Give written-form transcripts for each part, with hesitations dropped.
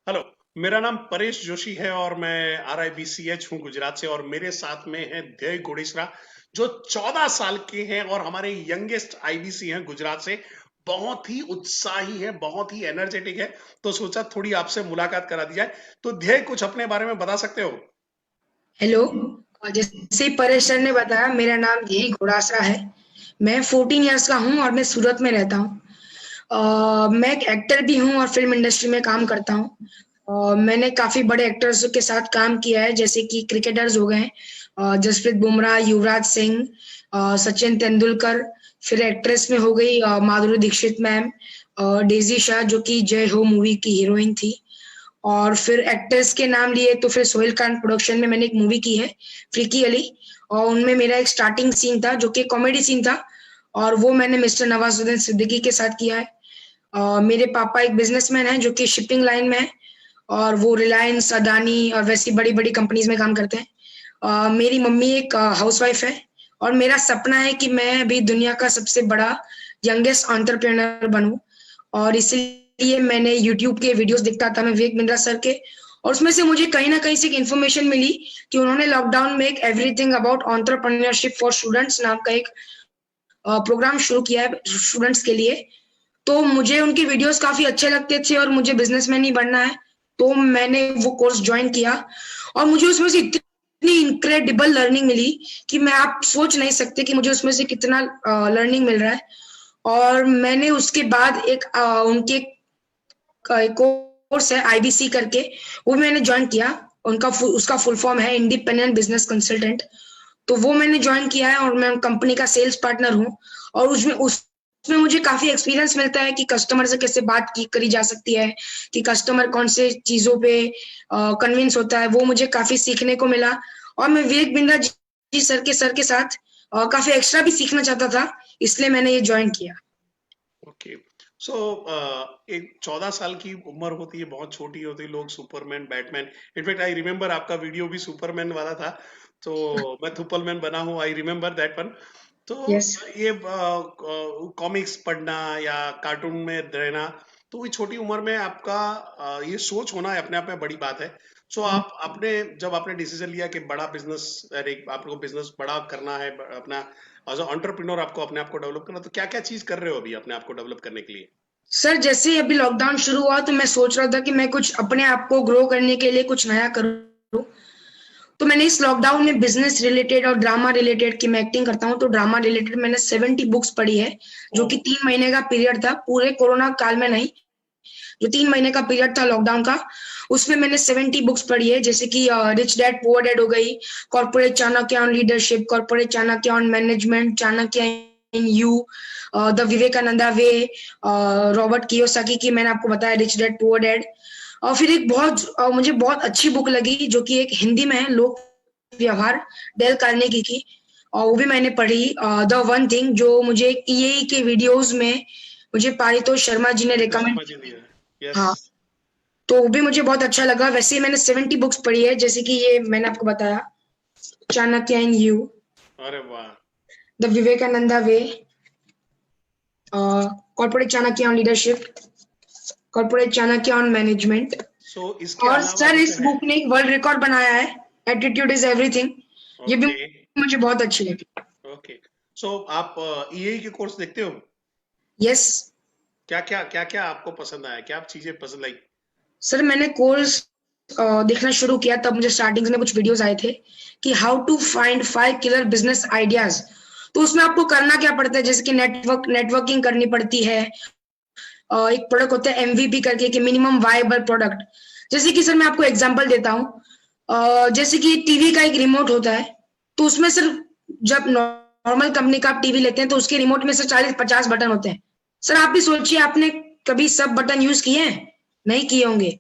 Hello. मेरा नाम परेश जोशी है और मैं RIBCH हूँ गुजरात से। और मेरे साथ में है ध्यय गुड़िसरा जो 14 साल के हैं और हमारे यंगेस्ट IBC हैं गुजरात से। बहुत ही उत्साही है, बहुत ही एनर्जेटिक है। तो सोचा थोड़ी आपसे मुलाकात करा दी जाए। तो ध्यय, कुछ अपने बारे में बता सकते हो? हेलो। जैसे ही परेश सर ने बताया, मेरा नाम यही घोड़ासरा है। मैं 14 इयर्स का हूँ और मैं सूरत में रहता हूँ। मैं एक एक्टर भी हूँ और फिल्म इंडस्ट्री में काम करता हूँ। मैंने काफी बड़े एक्टर्स के साथ काम किया है, जैसे कि क्रिकेटर्स हो गए जसप्रीत बुमराह, युवराज सिंह, सचिन तेंदुलकर। फिर एक्ट्रेस में हो गई माधुरी दीक्षित मैम, डेजी शाह जो कि जय हो मूवी की हीरोइन थी। और फिर एक्टर्स के नाम लिए तो फिर सोहेल खान प्रोडक्शन में मैंने एक मूवी की है, फ्रीकी अली। और उनमें मेरा एक स्टार्टिंग सीन था जो कि कॉमेडी सीन था, और वो मैंने मिस्टर नवाजुद्दीन सिद्दीकी के साथ किया है। मेरे पापा एक बिजनेसमैन है जो कि शिपिंग लाइन में है, और वो रिलायंस, अदानी और वैसी बड़ी बड़ी कंपनीज में काम करते हैं। मेरी मम्मी एक हाउसवाइफ है। और मेरा सपना है कि मैं भी दुनिया का सबसे बड़ा यंगेस्ट एंटरप्रेन्योर बनूं। और इसीलिए मैंने यूट्यूब के वीडियोस देखता था मैं, विवेक बिंद्रा सर के। और उसमें से मुझे कहीं ना कहीं से एक इन्फॉर्मेशन मिली कि उन्होंने लॉकडाउन में एक everything about entrepreneurship for students नाम का एक प्रोग्राम शुरू किया है स्टूडेंट्स के लिए। तो मुझे उनके वीडियोस काफी अच्छे लगते थे और मुझे बिजनेसमैन ही बनना है। तो मैंने वो कोर्स ज्वाइन किया, और मुझे उसमें से इतनी इनक्रेडिबल लर्निंग मिली कि मैं आप सोच नहीं सकते कि मुझे उसमें से कितना लर्निंग मिल रहा है। और मैंने उसके बाद उनके एक कोर्स है IBC करके, वो मैंने ज्वाइन किया। उसका फुल फॉर्म है इंडिपेंडेंट बिजनेस कंसल्टेंट। तो वो मैंने ज्वाइन किया है और मैं कंपनी का सेल्स पार्टनर हूँ। और उसमें मुझे काफी एक्सपीरियंस मिलता है कि कस्टमर से कैसे बात की करी जा सकती है, कि कस्टमर कौन से चीजों पे कन्विंस होता है, वो मुझे काफी सीखने को मिला। और मैं विवेक बिंद्रा जी सर के साथ काफी एक्स्ट्रा भी सीखना चाहता था, इसलिए मैंने ये ज्वाइन किया। ओके। सो एक 14 साल की उम्र होती है, बहुत छोटी होती है। लोग Superman, Batman, in fact I remember आपका वीडियो भी सुपरमैन वाला था। तो मैं थुपलमैन बना हूँ, आई रिमेम्बर दैट वन। तो यस ये कॉमिक्स पढ़ना या कार्टून में रहना, तो ये छोटी उम्र में आपका ये सोच होना अपने आप में बड़ी बात है। सो आप आपने जब आपने डिसीजन लिया कि बड़ा बिजनेस, अरे आपको बिजनेस बड़ा करना है, अपना एज अ एंटरप्रेन्योर आपको अपने आप को डेवलप करना, तो क्या क्या चीज कर रहे हो अभी अपने आप को डेवलप करने के लिए? सर, जैसे ही अभी लॉकडाउन शुरू हुआ तो मैं सोच रहा था कि मैं कुछ अपने आप को ग्रो करने के लिए कुछ नया करूँ। तो मैंने इस लॉकडाउन में बिजनेस रिलेटेड और ड्रामा रिलेटेड, की मैं एक्टिंग करता हूँ, तो ड्रामा रिलेटेड मैंने 70 बुक्स पढ़ी है, जो कि ओहो। 3 महीने का पीरियड था, पूरे कोरोना काल में नहीं। जो 3 महीने का पीरियड था लॉकडाउन का, उसमें मैंने 70 बुक्स पढ़ी है, जैसे कि रिच डैड पुअर डैड हो गई, corporate Chanakya on leadership, corporate Chanakya on management, Chanakya in you, the Vivekananda way, Robert Kiyosaki की मैंने आपको बताया रिच डैड पुअर डैड। और फिर एक मुझे बहुत अच्छी बुक लगी जो कि एक हिंदी में है, लोक व्यवहार, डेल कार्नेगी की। और वो भी मैंने पढ़ी, द वन थिंग, जो मुझे EA के वीडियोस में मुझे पारितोष शर्मा जी ने पारितोष रिकमेंड। शर्मा जी दिया है, यस। हाँ, तो वो भी मुझे बहुत अच्छा लगा। वैसे ही मैंने 70 बुक्स पढ़ी है, जैसे कि ये मैंने आपको बताया, चाणक्य इन यू, अरे वाह। The Vivekananda way, corporate Chanakya on leadership, corporate Chanakya on management. So इसके और अलावा सर, जैसे इस है। बुक ने एक वर्ल्ड रिकॉर्ड बनाया है, एटीट्यूड इज एवरीथिंग। ये भी ओके। मुझे बहुत अच्छी लगी। ओके। सो आप EA के कोर्स देखते हो? यस क्या क्या आपको पसंद आया, क्या आप चीजें पसंद आई? सर, मैंने कोर्स देखना शुरू किया तब मुझे स्टार्टिंग में कुछ वीडियोस आए थे कि how to find 5 killer business ideas. तो उसमें आपको करना क्या पड़ता है, जैसे कि नेटवर्किंग करनी पड़ती है। एक प्रोडक्ट होता है MVP करके, कि मिनिमम वायबल प्रोडक्ट। जैसे कि सर मैं आपको एग्जांपल देता हूँ, जैसे कि टीवी का एक रिमोट होता है, तो उसमें सिर्फ, जब नॉर्मल कंपनी का आप टीवी लेते हैं तो उसके रिमोट में से 40-50 बटन होते हैं। सर आप भी सोचिए, आपने कभी सब बटन यूज किए हैं? नहीं किए होंगे।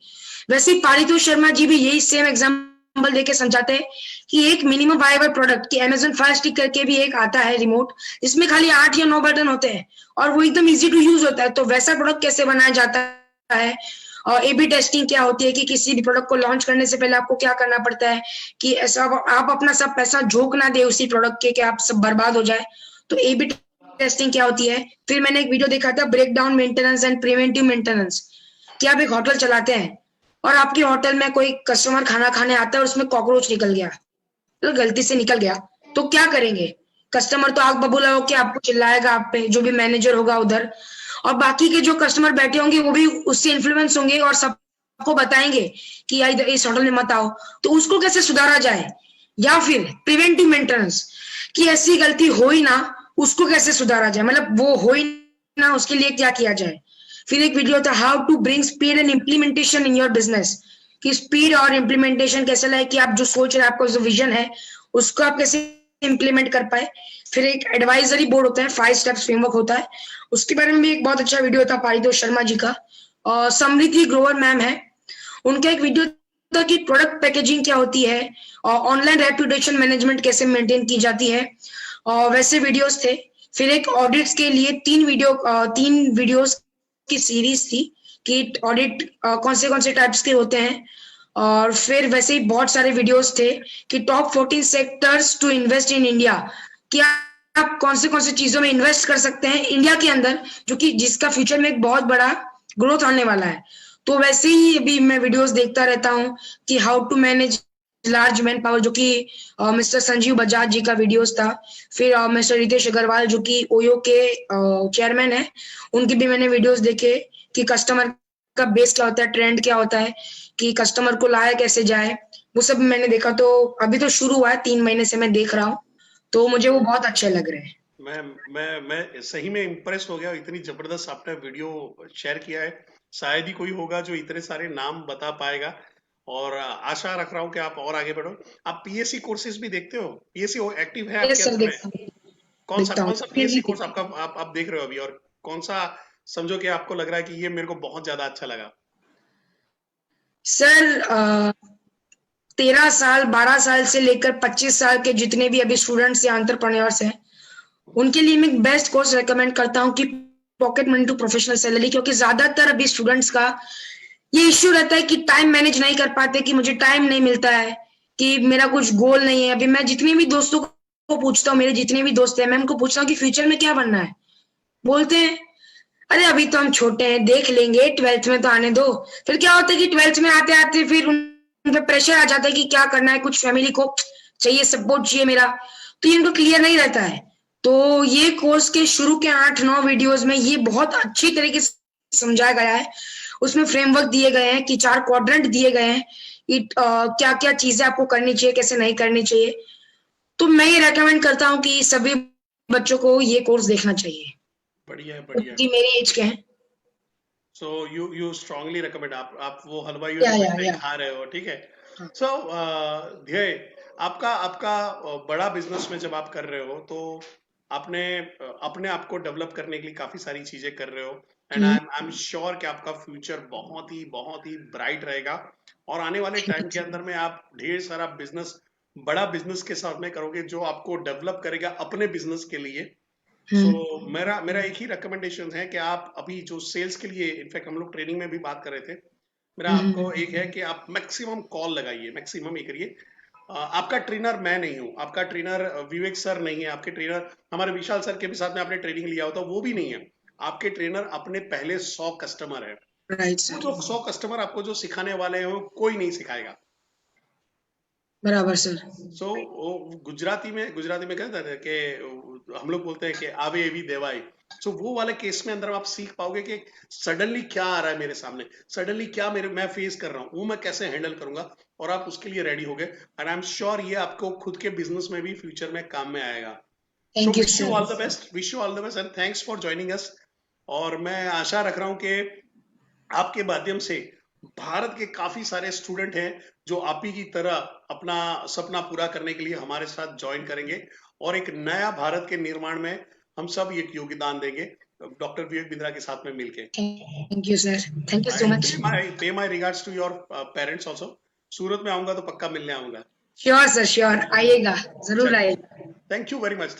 वैसे ही पारितोष शर्मा जी भी यही सेम एग्जांपल देके समझाते हैं कि एक मिनिमम वायबल प्रोडक्ट, की Amazon फायर स्टिक करके भी एक आता है रिमोट, जिसमें खाली 8 या 9 बटन होते हैं, और वो एकदम इजी टू यूज होता है। तो वैसा प्रोडक्ट कैसे बनाया जाता है, और A/B टेस्टिंग क्या होती है, कि किसी भी प्रोडक्ट को लॉन्च करने से पहले आपको क्या करना पड़ता है, कि ऐसा आप अपना सब पैसा झोंक ना दे उसी प्रोडक्ट के, कि आप सब बर्बाद हो जाए। तो A/B टेस्टिंग क्या होती है। फिर मैंने एक वीडियो देखा था, breakdown maintenance and preventive maintenance, कि आप एक होटल चलाते हैं, और आपकी होटल में कोई कस्टमर खाना खाने आता है और उसमें कॉकरोच निकल गया, तो गलती से निकल गया, तो क्या करेंगे? कस्टमर तो आग बबूला होकर आपको चिल्लाएगा, आप पे जो भी मैनेजर होगा उधर, और बाकी के जो कस्टमर बैठे होंगे वो भी उससे इन्फ्लुएंस होंगे और सबको बताएंगे कि यार इस होटल में मत आओ। तो उसको कैसे सुधारा जाए? या फिर प्रिवेंटिव मेंटेनेंस, कि ऐसी गलती हो ही ना, उसको कैसे सुधारा जाए, मतलब वो हो ही ना, उसके लिए क्या किया जाए। फिर एक वीडियो था how to bring speed and implementation in your business, कि स्पीड और इम्प्लीमेंटेशन कैसे लाए, कि आप जो सोच रहे हैं, आपका जो विजन है उसको आप कैसे इम्प्लीमेंट कर पाए। फिर एक एडवाइजरी बोर्ड होता है, 5 स्टेप्स फ्रेमवर्क होता है, उसके बारे में भी एक बहुत अच्छा वीडियो था पारितोष शर्मा जी का। और समृद्धि ग्रोवर मैम है, उनका एक वीडियो था कि प्रोडक्ट पैकेजिंग क्या होती है और ऑनलाइन रेपुटेशन मैनेजमेंट कैसे मेंटेन की जाती है, और वैसे वीडियोस थे। फिर एक ऑडिट्स के लिए 3 वीडियोस की सीरीज थी कि ऑडिट कौन से टाइप्स के होते हैं। और फिर वैसे ही बहुत सारे वीडियोस थे कि top 14 sectors to invest in India, कि आप कौन से चीजों में इन्वेस्ट कर सकते हैं इंडिया के अंदर, जो कि जिसका फ्यूचर में एक बहुत बड़ा ग्रोथ आने वाला है। तो वैसे ही अभी मैं वीडियोस देखता रहता हूँ कि how to manage large manpower, जो कि मिस्टर संजीव बजाज जी का वीडियोस था। फिर मिस्टर रितेश अग्रवाल जो कि ओयो के चेयरमैन है, उनके भी मैंने वीडियोस देखे कि कस्टमर का बेस क्या होता है, ट्रेंड क्या होता है, कि कस्टमर को लाया कैसे जाए, वो सब मैंने देखा। तो अभी तो शुरू हुआ है, 3 महीने से मैं देख रहा हूँ, तो मुझे वो बहुत अच्छे लग रहे हैं। मैं सही में इम्प्रेस हो गया, इतनी जबरदस्त आपने वीडियो शेयर किया है। शायद ही कोई होगा जो इतने सारे नाम बता पाएगा, और आशा रख रहा हूँ कि आप और आगे बढ़ो। आप पीएससी कोर्सेज भी देखते हो? पीएससी एक्टिव है ये आपके सब अंदर में? देखता हूँ, कौन सा पीएससी कोर्स देखता हूँ। आपका आप देख रहे हो अभी, और कौन सा समझो कि आपको लग रहा है कि ये मेरे को बहुत ज्यादा अच्छा लगा? सर 13 साल 12 साल से लेकर 25 साल के जितने भी अभी स्टूडेंट्स या एंटरप्रेन्योर्स हैं, उनके लिए मैं बेस्ट कोर्स रेकमेंड करता हूँ कि pocket money to professional salary, क्योंकि ज्यादातर अभी स्टूडेंट्स का ये इश्यू रहता है कि टाइम मैनेज नहीं कर पाते, कि मुझे टाइम नहीं मिलता है, कि मेरा कुछ गोल नहीं है। अभी मैं जितने भी दोस्तों को पूछता हूँ, मेरे जितने भी दोस्त हैं, मैं उनको पूछता हूँ कि फ्यूचर में क्या बनना है, बोलते हैं अरे अभी तो हम छोटे हैं, देख लेंगे, 12th में तो आने दो। फिर क्या होता है कि 12th में आते आते फिर उन पे प्रेशर आ जाता है कि क्या करना है, कुछ फैमिली को चाहिए, सपोर्ट चाहिए मेरा, तो ये इनको क्लियर नहीं रहता है। तो ये कोर्स के शुरू के 8-9 वीडियोस में ये बहुत अच्छी तरीके से समझाया गया है। उसमें फ्रेमवर्क दिए गए हैं कि 4 क्वाड्रेंट दिए गए हैं कि क्या क्या चीजें आपको करनी चाहिए, कैसे नहीं करनी चाहिए। तो मैं ये रेकमेंड करता हूँ कि सभी बच्चों को ये कोर्स देखना चाहिए, बढ़िया है, बढ़िया है। जी मेरी एज के हैं। सो यू स्ट्रांगली रिकमेंड, आप वो हलवाइयों से मिठाई या खा रहे हो, ठीक है? हाँ। सो ध्येय, आपका आपका बड़ा बिजनेस में जब आप कर रहे हो, तो आपने अपने आप को डेवलप करने के लिए काफी सारी चीजें कर रहे हो, एंड आई एम श्योर कि आपका फ्यूचर बहुत ही ब्राइट रहेगा, और आने वाले थैंक टाइम के यू अंदर में आप ढेर सारा बिजनेस, बड़ा बिजनेस के साथ में करोगे जो आपको डेवलप करेगा अपने बिजनेस के लिए। So sir. मेरा मेरा एक ही रिकमेंडेशन है कि आप अभी जो सेल्स के लिए, इनफैक्ट हम लोग ट्रेनिंग में भी बात कर रहे थे, मेरा आपको एक है कि आप मैक्सिमम कॉल लगाइए, मैक्सिमम ये करिए। आपका ट्रेनर मैं नहीं हूँ, आपका ट्रेनर विवेक सर नहीं है, आपके ट्रेनर हमारे विशाल सर के भी साथ में आपने ट्रेनिंग लिया होता वो भी नहीं है। आपके ट्रेनर अपने पहले 100 कस्टमर है। राइट वो सर, जो 100 कस्टमर आपको जो सिखाने वाले हैं वो कोई नहीं सिखाएगा। बराबर सर। सो गुजराती में कहते हैं कि हम लोग बोलते हैं कि आवे एवी देवाई। सो वो वाले केस में अंदर आप सीख पाओगे कि सडनली क्या आ रहा है मेरे सामने, सडनली क्या मैं फेस कर रहा हूँ, वो मैं कैसे हैंडल करूंगा, और आप उसके लिए रेडी हो गए। एंड आई एम श्योर ये आपको खुद के बिजनेस में भी फ्यूचर में काम में आएगा। So thank you wish you sir. All the best, wish you all the best, and thanks for joining us. और मैं आशा रख रहा हूँ कि आपके माध्यम से भारत के काफी सारे स्टूडेंट हैं जो आप ही की तरह अपना सपना पूरा करने के लिए हमारे साथ ज्वाइन करेंगे, और एक नया भारत के निर्माण में हम सब एक योगदान देंगे, डॉक्टर विवेक बिंद्रा के साथ में मिलके। Thank you sir, thank you so and much. Pay my regards to your parents also. Surat में आऊंगा तो पक्का मिलने आऊंगा। श्योर सर, श्योर, आइएगा, जरूर चलिए, आइएगा। Thank you very much.